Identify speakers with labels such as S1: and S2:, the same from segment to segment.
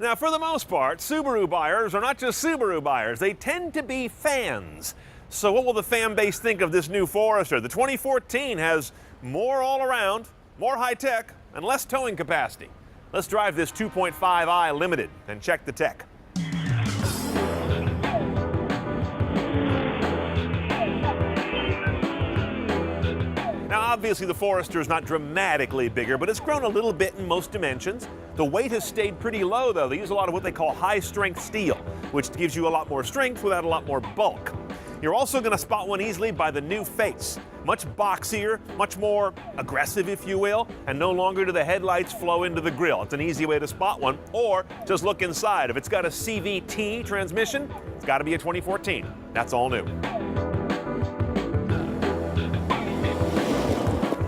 S1: Now, for the most part, Subaru buyers are not just Subaru buyers. They tend to be fans. So what will the fan base think of this new Forester? The 2014 has more all around, more high tech, and less towing capacity. Let's drive this 2.5i Limited and check the tech. Now, obviously, the Forester is not dramatically bigger, but it's grown a little bit in most dimensions. The weight has stayed pretty low, though. They use a lot of what they call high-strength steel, which gives you a lot more strength without a lot more bulk. You're also going to spot one easily by the new face. Much boxier, much more aggressive, if you will, and no longer do the headlights flow into the grille. It's an easy way to spot one, or just look inside. If it's got a CVT transmission, it's got to be a 2014. That's all new.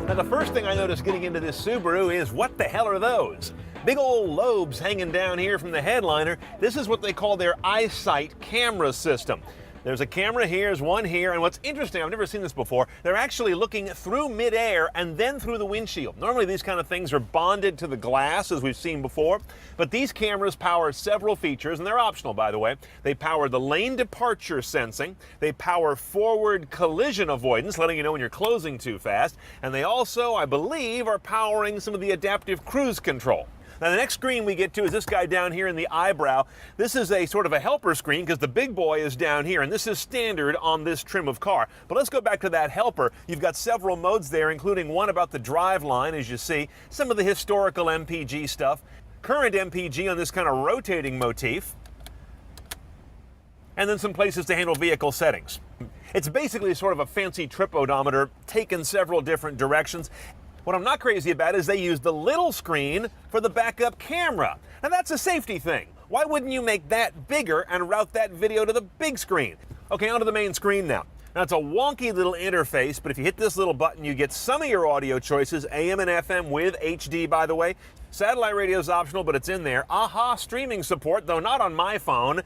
S1: Now, the first thing I noticed getting into this Subaru is, what the hell are those? Big old lobes hanging down here from the headliner. This is what they call their EyeSight camera system. There's a camera here, there's one here, and what's interesting, I've never seen this before, they're actually looking through midair and then through the windshield. Normally these kind of things are bonded to the glass, as we've seen before, but these cameras power several features, and they're optional, by the way. They power the lane departure sensing, they power forward collision avoidance, letting you know when you're closing too fast, and they also, I believe, are powering some of the adaptive cruise control. Now, the next screen we get to is this guy down here in the eyebrow. This is a sort of a helper screen because the big boy is down here, and this is standard on this trim of car. But let's go back to that helper. You've got several modes there, including one about the drive line, as you see, some of the historical MPG stuff, current MPG on this kind of rotating motif, and then some places to handle vehicle settings. It's basically sort of a fancy trip odometer taken several different directions. What I'm not crazy about is they use the little screen for the backup camera. Now, that's a safety thing. Why wouldn't you make that bigger and route that video to the big screen? Okay, onto the main screen now. Now, it's a wonky little interface, but if you hit this little button, you get some of your audio choices, AM and FM with HD, by the way. Satellite radio is optional, but it's in there. AHA streaming support, though not on my phone.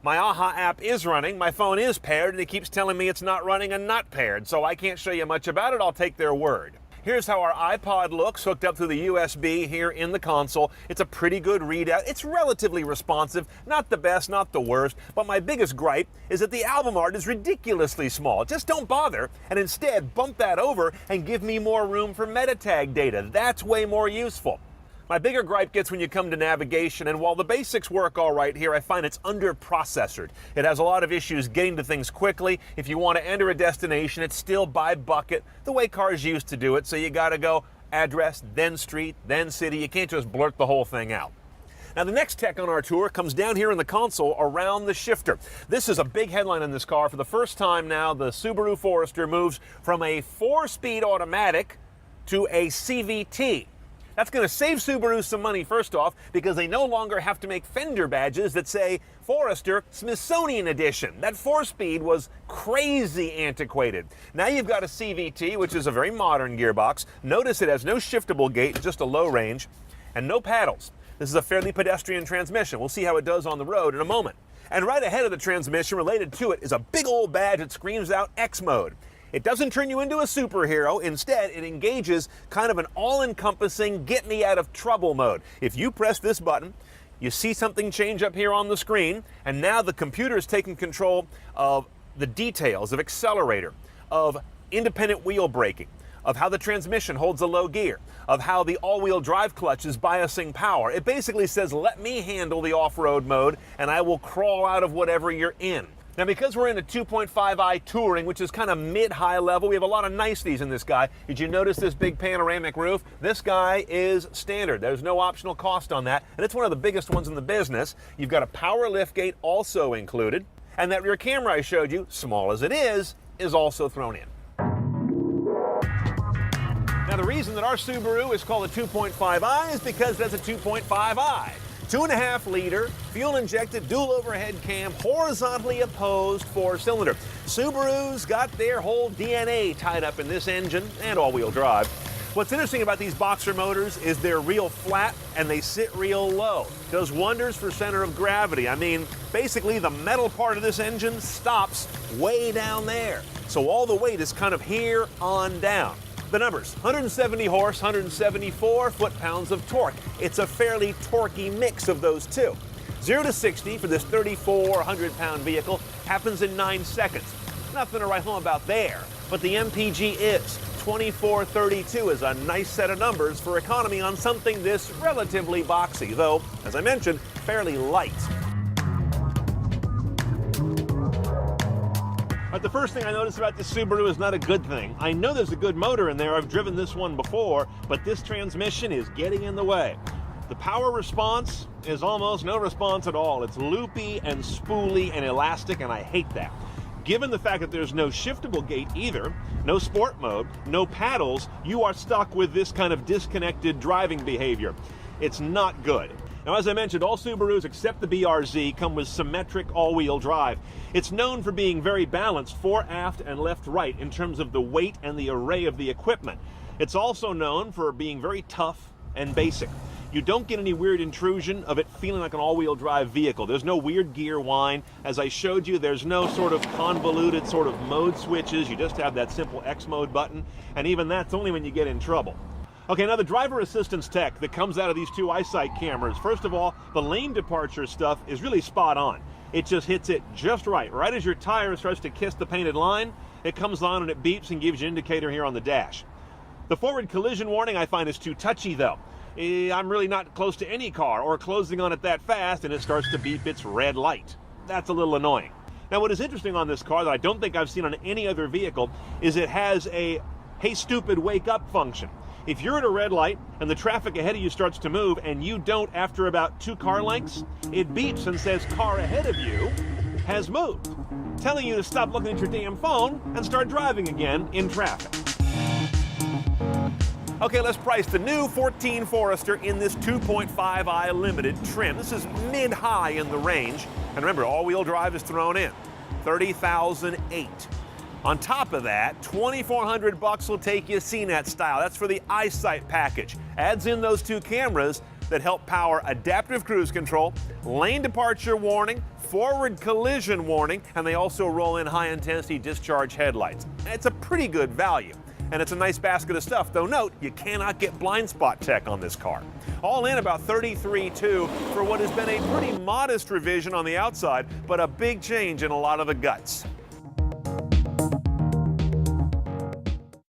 S1: My AHA app is running, my phone is paired, and it keeps telling me it's not running and not paired, so I can't show you much about it. I'll take their word. Here's how our iPod looks, hooked up through the USB here in the console. It's a pretty good readout. It's relatively responsive, not the best, not the worst, but my biggest gripe is that the album art is ridiculously small. Just don't bother, and instead bump that over and give me more room for meta tag data. That's way more useful. My bigger gripe gets when you come to navigation, and while the basics work all right here, I find it's under-processored. It has a lot of issues getting to things quickly. If you want to enter a destination, it's still by bucket, the way cars used to do it, so you gotta go address, then street, then city. You can't just blurt the whole thing out. Now, the next tech on our tour comes down here in the console around the shifter. This is a big headline in this car. For the first time now, the Subaru Forester moves from a 4-speed automatic to a CVT. That's going to save Subaru some money, first off, because they no longer have to make fender badges that say Forester Smithsonian Edition. That 4-speed was crazy antiquated. Now you've got a CVT, which is a very modern gearbox. Notice it has no shiftable gate, just a low range, and no paddles. This is a fairly pedestrian transmission. We'll see how it does on the road in a moment. And right ahead of the transmission, related to it, is a big old badge that screams out X mode. It doesn't turn you into a superhero. Instead, it engages kind of an all-encompassing get-me-out-of-trouble mode. If you press this button, you see something change up here on the screen, and now the computer is taking control of the details of accelerator, of independent wheel braking, of how the transmission holds a low gear, of how the all-wheel drive clutch is biasing power. It basically says, let me handle the off-road mode, and I will crawl out of whatever you're in. Now, because we're in a 2.5i Touring, which is kind of mid-high level, we have a lot of niceties in this guy. Did you notice this big panoramic roof? This guy is standard. There's no optional cost on that, and it's one of the biggest ones in the business. You've got a power liftgate also included, and that rear camera I showed you, small as it is also thrown in. Now, the reason that our Subaru is called a 2.5i is because it has a 2.5i. 2.5-liter, fuel-injected, dual overhead cam, horizontally opposed 4-cylinder. Subaru's got their whole DNA tied up in this engine and all-wheel drive. What's interesting about these boxer motors is they're real flat and they sit real low. Does wonders for center of gravity. I mean, basically the metal part of this engine stops way down there. So all the weight is kind of here on down. The numbers: 170 horse, 174 foot-pounds of torque. It's a fairly torquey mix of those two. 0 to 60 for this 3,400-pound vehicle happens in 9 seconds. Nothing to write home about there, but the MPG is 2432 is a nice set of numbers for economy on something this relatively boxy, though, as I mentioned, fairly light. But the first thing I notice about this Subaru is not a good thing. I know there's a good motor in there. I've driven this one before, but this transmission is getting in the way. The power response is almost no response at all. It's loopy and spooly and elastic, and I hate that. Given the fact that there's no shiftable gate either, no sport mode, no paddles, you are stuck with this kind of disconnected driving behavior. It's not good. Now, as I mentioned, all Subarus except the BRZ come with symmetric all-wheel drive. It's known for being very balanced fore, aft, and left-right in terms of the weight and the array of the equipment. It's also known for being very tough and basic. You don't get any weird intrusion of it feeling like an all-wheel drive vehicle. There's no weird gear whine. As I showed you, there's no sort of convoluted sort of mode switches. You just have that simple X mode button, and even that's only when you get in trouble. Okay, now the driver assistance tech that comes out of these two eyesight cameras. First of all, the lane departure stuff is really spot on. It just hits it just right. Right as your tire starts to kiss the painted line, it comes on and it beeps and gives you an indicator here on the dash. The forward collision warning I find is too touchy though. I'm really not close to any car or closing on it that fast and it starts to beep its red light. That's a little annoying. Now what is interesting on this car that I don't think I've seen on any other vehicle is it has a hey stupid wake up function. If you're at a red light and the traffic ahead of you starts to move and you don't after about 2 car lengths, it beeps and says car ahead of you has moved, telling you to stop looking at your damn phone and start driving again in traffic. Okay, let's price the new 14 Forester in this 2.5i Limited trim. This is mid-high in the range. And remember, all-wheel drive is thrown in. $30,008. On top of that, $2,400 will take you CNET style. That's for the eyesight package. Adds in those 2 cameras that help power adaptive cruise control, lane departure warning, forward collision warning, and they also roll in high-intensity discharge headlights. It's a pretty good value. And it's a nice basket of stuff, though note, you cannot get blind spot tech on this car. All in about $33,200 for what has been a pretty modest revision on the outside, but a big change in a lot of the guts.